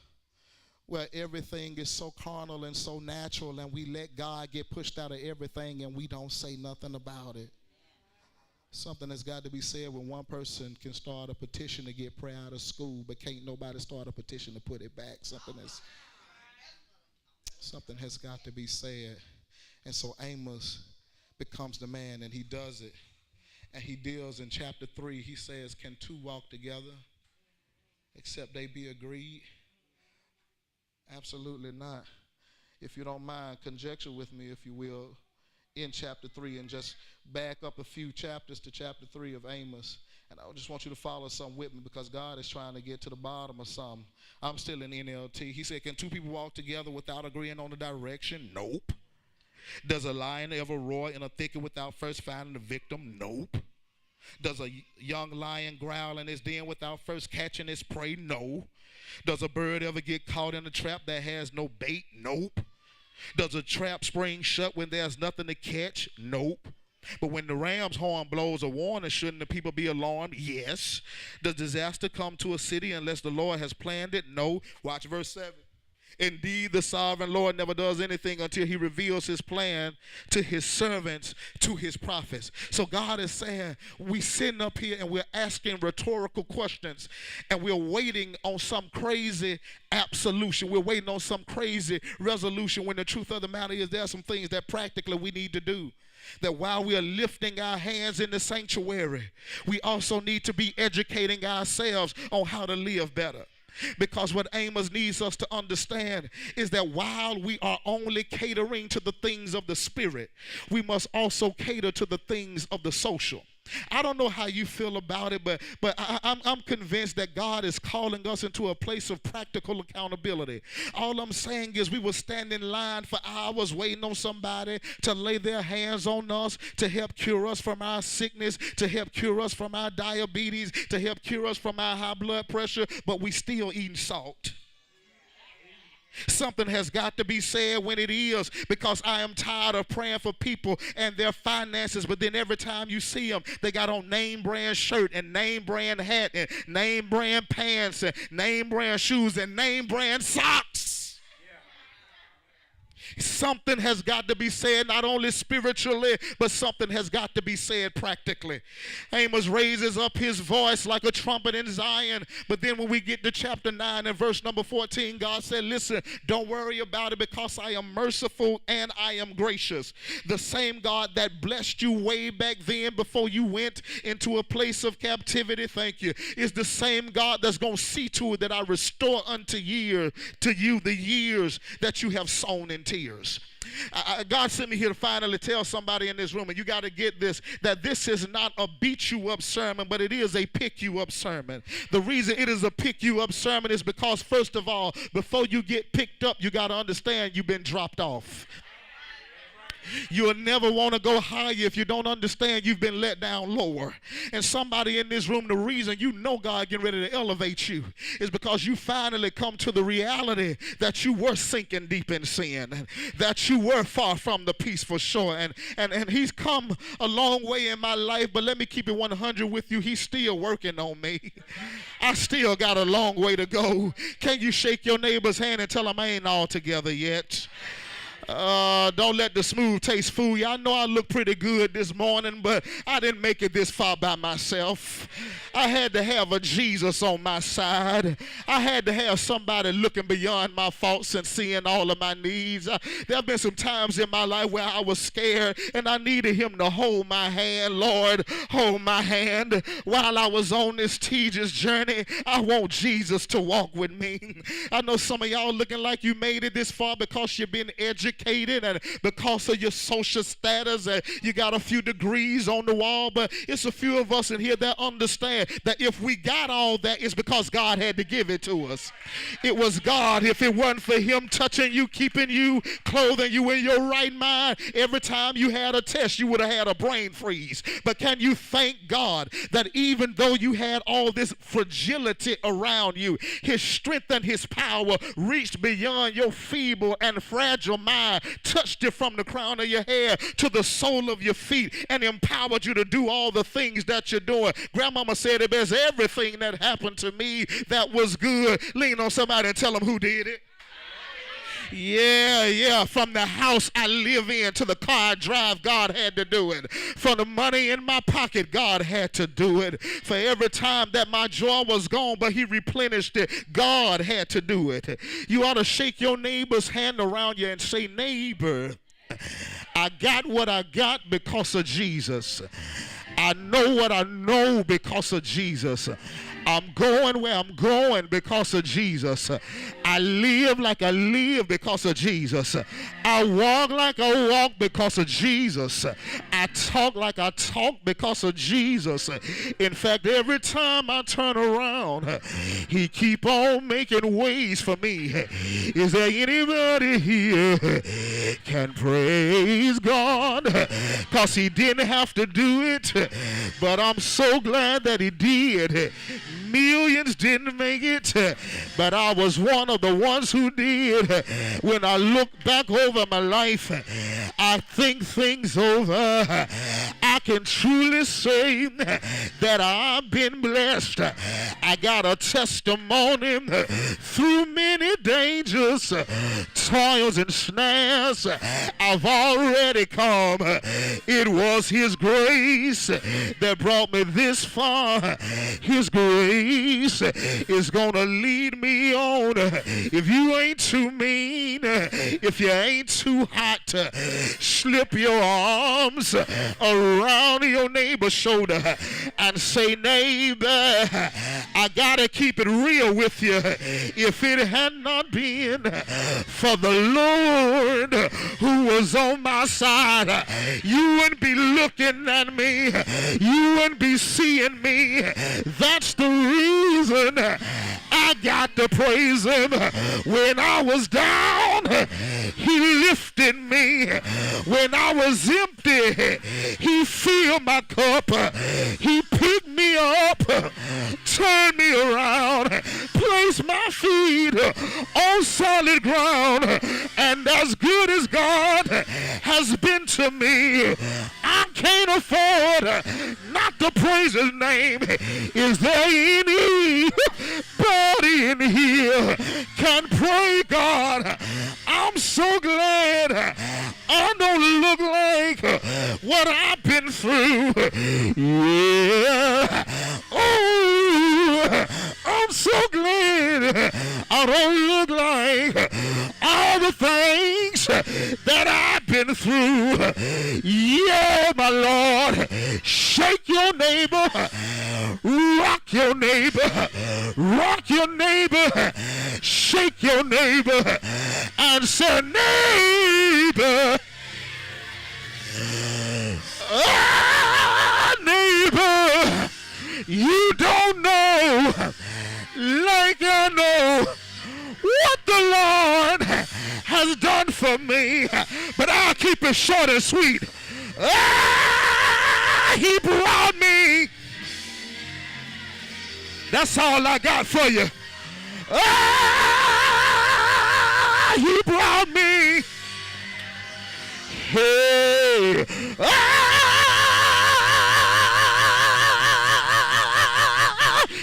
where everything is so carnal and so natural, and we let God get pushed out of everything and we don't say nothing about it. Something has got to be said when one person can start a petition to get prayer out of school, but can't nobody start a petition to put it back. Something has got to be said. And so Amos becomes the man, and he does it. And he deals in chapter 3. He says, can two walk together except they be agreed? Absolutely not. If you don't mind, conjecture with me, if you will, in chapter 3, and just back up a few chapters to chapter 3 of Amos. And I just want you to follow some with me because God is trying to get to the bottom of some. I'm still in NLT. He said, can two people walk together without agreeing on the direction? Nope. Does a lion ever roar in a thicket without first finding the victim? Nope. Does a young lion growl in his den without first catching his prey? No. Does a bird ever get caught in a trap that has no bait? Nope. Does a trap spring shut when there's nothing to catch? Nope. But when the ram's horn blows a warning, shouldn't the people be alarmed? Yes. Does disaster come to a city unless the Lord has planned it? No. Watch verse 7. Indeed, the sovereign Lord never does anything until he reveals his plan to his servants, to his prophets. So God is saying, we sitting up here and we're asking rhetorical questions, and we're waiting on some crazy absolution. We're waiting on some crazy resolution, when the truth of the matter is there are some things that practically we need to do. That while we are lifting our hands in the sanctuary, we also need to be educating ourselves on how to live better. Because what Amos needs us to understand is that while we are only catering to the things of the spirit, we must also cater to the things of the social. I don't know how you feel about it, but I'm convinced that God is calling us into a place of practical accountability. All I'm saying is we will stand in line for hours waiting on somebody to lay their hands on us, to help cure us from our sickness, to help cure us from our diabetes, to help cure us from our high blood pressure, but we still eating salt. Something has got to be said when it is, because I am tired of praying for people and their finances, but then every time you see them, they got on name brand shirt and name brand hat and name brand pants and name brand shoes and name brand socks. Something has got to be said, not only spiritually, but something has got to be said practically. Amos raises up his voice like a trumpet in Zion. But then when we get to chapter 9 and verse number 14, God said, listen, don't worry about it, because I am merciful and I am gracious. The same God that blessed you way back then before you went into a place of captivity, thank you, is the same God that's going to see to it that I restore unto you the years that you have sown in tears. God sent me here to finally tell somebody in this room, and you got to get this, that this is not a beat you up sermon, but it is a pick you up sermon. The reason it is a pick you up sermon is because, first of all, before you get picked up, you got to understand you've been dropped off. You'll never want to go higher if you don't understand you've been let down lower. And somebody in this room, the reason you know God getting ready to elevate you is because you finally come to the reality that you were sinking deep in sin, and that you were far from the peaceful shore. And he's come a long way in my life, but let me keep it 100 with you. He's still working on me. I still got a long way to go. Can you shake your neighbor's hand and tell him I ain't all together yet? Don't let the smooth taste fool you. I know I look pretty good this morning, but I didn't make it this far by myself. I had to have a Jesus on my side. I had to have somebody looking beyond my faults and seeing all of my needs. There have been some times in my life where I was scared and I needed him to hold my hand. Lord, hold my hand. While I was on this tedious journey, I want Jesus to walk with me. I know some of y'all looking like you made it this far because you've been educated and because of your social status, and you got a few degrees on the wall, but it's a few of us in here that understand that if we got all that, it's because God had to give it to us. It was God. If it wasn't for him touching you, keeping you, clothing you in your right mind, every time you had a test, you would have had a brain freeze. But can you thank God that even though you had all this fragility around you, his strength and his power reached beyond your feeble and fragile mind, touched you from the crown of your hair to the sole of your feet, and empowered you to do all the things that you're doing. Grandmama said, if there's everything that happened to me that was good, lean on somebody and tell them who did it. Yeah. From the house I live in to the car I drive, God had to do it. From the money in my pocket, God had to do it. For every time that my joy was gone, but he replenished it, God had to do it. You ought to shake your neighbor's hand around you and say, neighbor, I got what I got because of Jesus. I know what I know because of Jesus. I'm going where I'm going because of Jesus. I live like I live because of Jesus. I walk like I walk because of Jesus. I talk like I talk because of Jesus. In fact, every time I turn around, he keep on making ways for me. Is there anybody here can praise God? Because he didn't have to do it, but I'm so glad that he did. Millions didn't make it, but I was one of the ones who did. When I look back over my life, I think things over. I can truly say that I've been blessed. I got a testimony through many dangers, toils, and snares. I've already come. It was His grace that brought me this far. His grace is gonna lead me on. If you ain't too mean, if you ain't too hot, slip your arms around your neighbor's shoulder and say, neighbor, I gotta keep it real with you. If it had not been for the Lord who was on my side, you wouldn't be looking at me. You wouldn't be seeing me. That's the reason I got to praise Him. When I was down, He lifted me. When I was empty, He filled my cup. He picked me up, turned me around, placed my feet on solid ground. And as good as God has been to me, I can't afford not to praise His name. Is there anybody in here can pray God? I'm so glad I don't look like what I've been through. Yeah. Oh, I'm so glad I don't look like all the things that I've been through. Yeah, my Lord. Shake your neighbor. Rock your neighbor. Rock your neighbor. Shake your neighbor. And say, neighbor. Neighbor. You don't know like I know what the Lord has done for me, but I'll keep it short and sweet. He brought me. That's all I got for you. He brought me. Hey.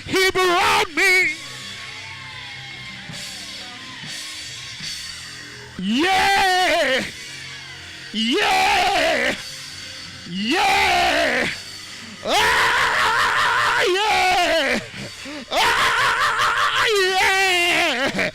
He brought me. Yeah. Yeah. Yeah. Yeah. Yeah.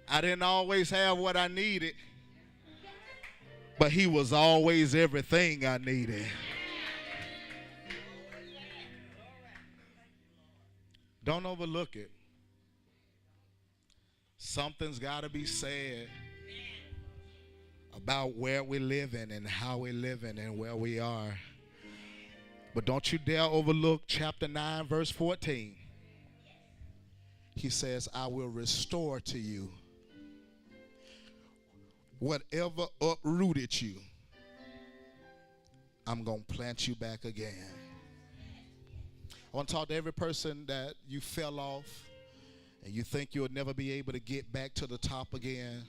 I didn't always have what I needed, but He was always everything I needed. Don't overlook it. Something's got to be said about where we're living and how we're living and where we are. But don't you dare overlook chapter 9, verse 14. He says, I will restore to you whatever uprooted you. I'm going to plant you back again. I want to talk to every person that you fell off and you think you'll never be able to get back to the top again.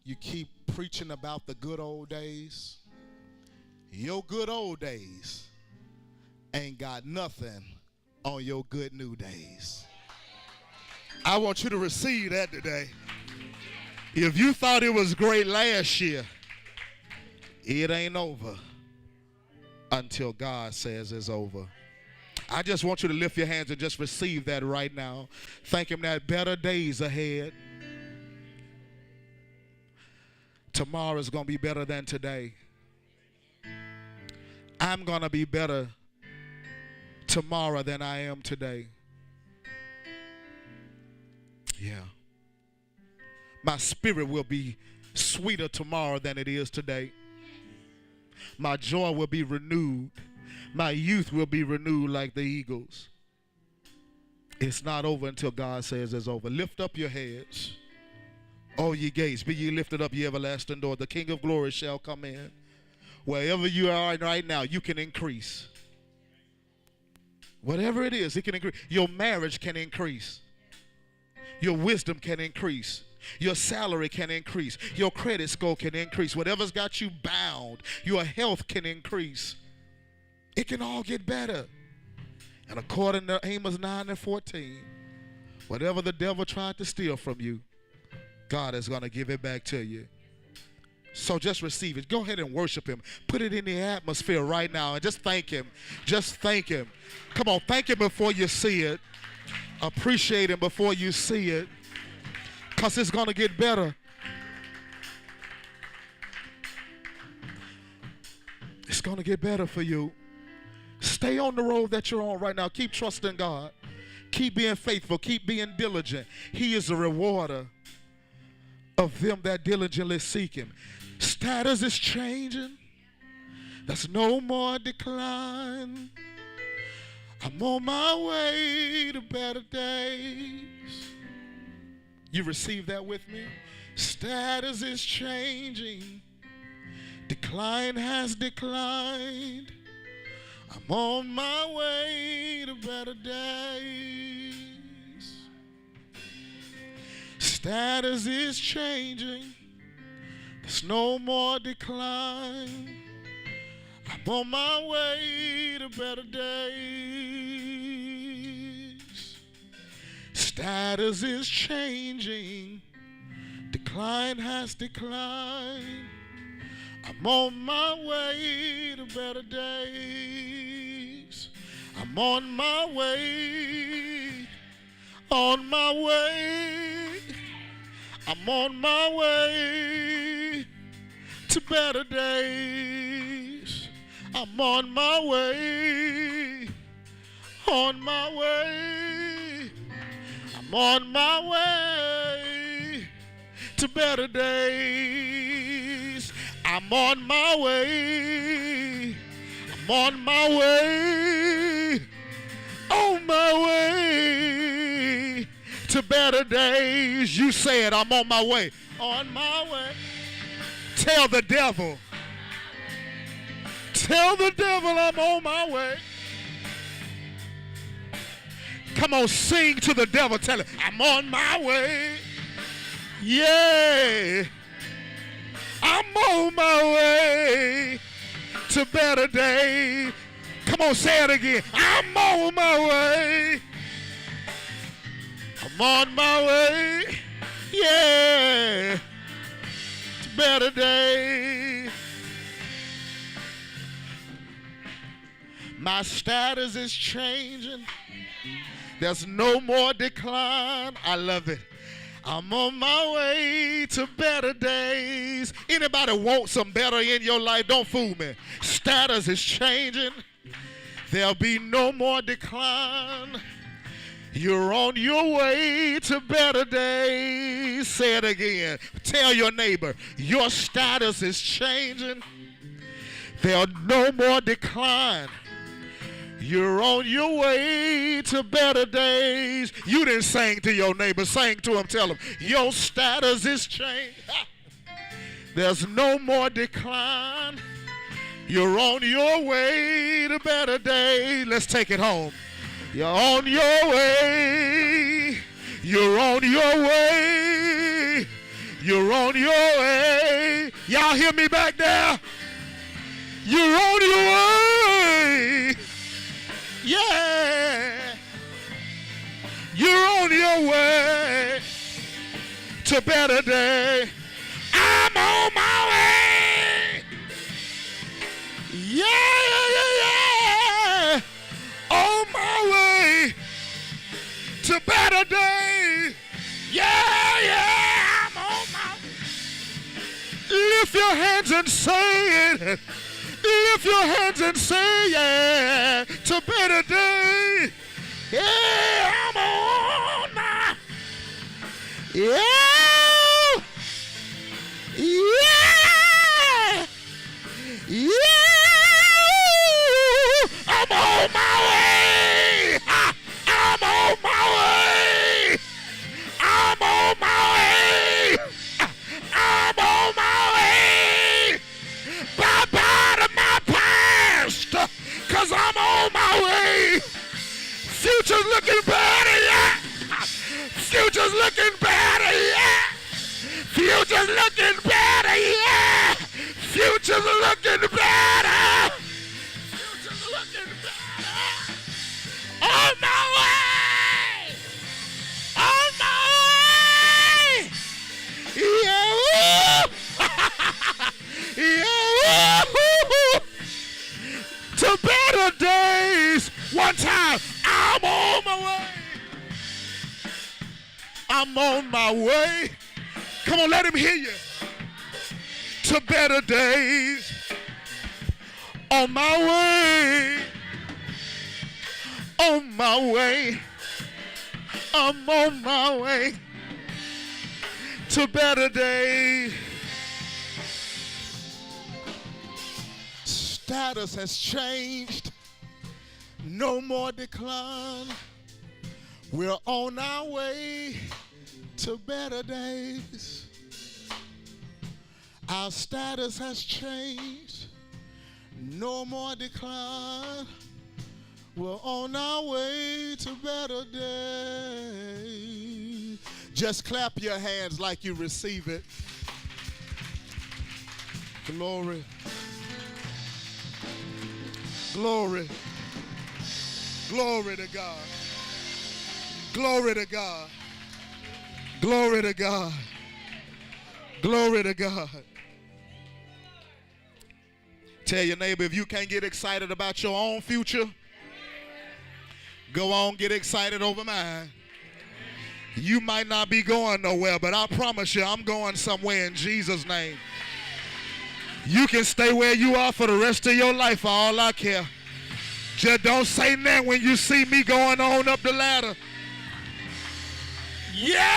You keep preaching about the good old days. Your good old days ain't got nothing on your good new days. I want you to receive that today. If you thought it was great last year, it ain't over until God says it's over. I just want you to lift your hands and just receive that right now. Thank Him that better days ahead. Tomorrow is going to be better than today. I'm going to be better tomorrow than I am today. Yeah. My spirit will be sweeter tomorrow than it is today. My joy will be renewed. My youth will be renewed like the eagles. It's not over until God says it's over. Lift up your heads, all ye gates, be ye lifted up, ye everlasting door. The King of glory shall come in. Wherever you are right now, you can increase. Whatever it is, it can increase. Your marriage can increase. Your wisdom can increase. Your salary can increase. Your credit score can increase. Whatever's got you bound, your health can increase. It can all get better. And according to Amos 9:14, whatever the devil tried to steal from you, God is going to give it back to you. So just receive it. Go ahead and worship him. Put it in the atmosphere right now and just thank him. Just thank him. Come on, thank him before you see it. Appreciate him before you see it, because it's going to get better. It's going to get better for you. Stay on the road that you're on right now. Keep trusting God. Keep being faithful. Keep being diligent. He is a rewarder of them that diligently seek him. Status is changing. There's no more decline. I'm on my way to better days. You receive that with me? Status is changing. Decline has declined. I'm on my way to better days. Status is changing. There's no more decline. I'm on my way to better days. Status is changing. Decline has declined. I'm on my way to better days. I'm on my way. On my way. I'm on my way to better days. I'm on my way. On my way. I'm on my way to better days. I'm on my way. I'm on my way. On my way to better days. You said I'm on my way. On my way. Tell the devil. Tell the devil I'm on my way. Come on, sing to the devil. Tell him I'm on my way. Yeah. I'm on my way to better days. Come on, say it again. I'm on my way. I'm on my way. Yeah. To better days. My status is changing. There's no more decline. I love it. I'm on my way to better days. Anybody want some better in your life? Don't fool me. Status is changing. There'll be no more decline. You're on your way to better days. Say it again. Tell your neighbor, your status is changing. There'll no more decline. You're on your way to better days. You didn't sing to your neighbor. Sing to him. Tell him, your status is changed. There's no more decline. You're on your way to better days. Let's take it home. You're on your way. You're on your way. You're on your way. Y'all hear me back there? You're on your way. Yeah. You're on your way to better day. I'm on my way. Yeah. On my way to better day. Yeah. I'm on my way. Lift your hands and say it. Lift your hands and say, yeah, to better day. Yeah, I'm on my, yeah, Future's looking better, yeah. Future's looking better, yeah. Future's looking better, yeah. Future's looking better. Future's looking better. On my way. On my way. Yeah. Yeah. To better days. One time. I'm on my way. I'm on my way. Come on, let him hear you. To better days. On my way. On my way. I'm on my way. To better days. Status has changed. No more decline. We're on our way to better days. Our status has changed. No more decline. We're on our way to better days. Just clap your hands like you receive it. Glory. Glory. Glory to God. Glory to God. Glory to God. Glory to God. Tell your neighbor, if you can't get excited about your own future, go on, get excited over mine. You might not be going nowhere, but I promise you I'm going somewhere in Jesus' name. You can stay where you are for the rest of your life for all I care. Just don't say nothing when you see me going on up the ladder. Yeah!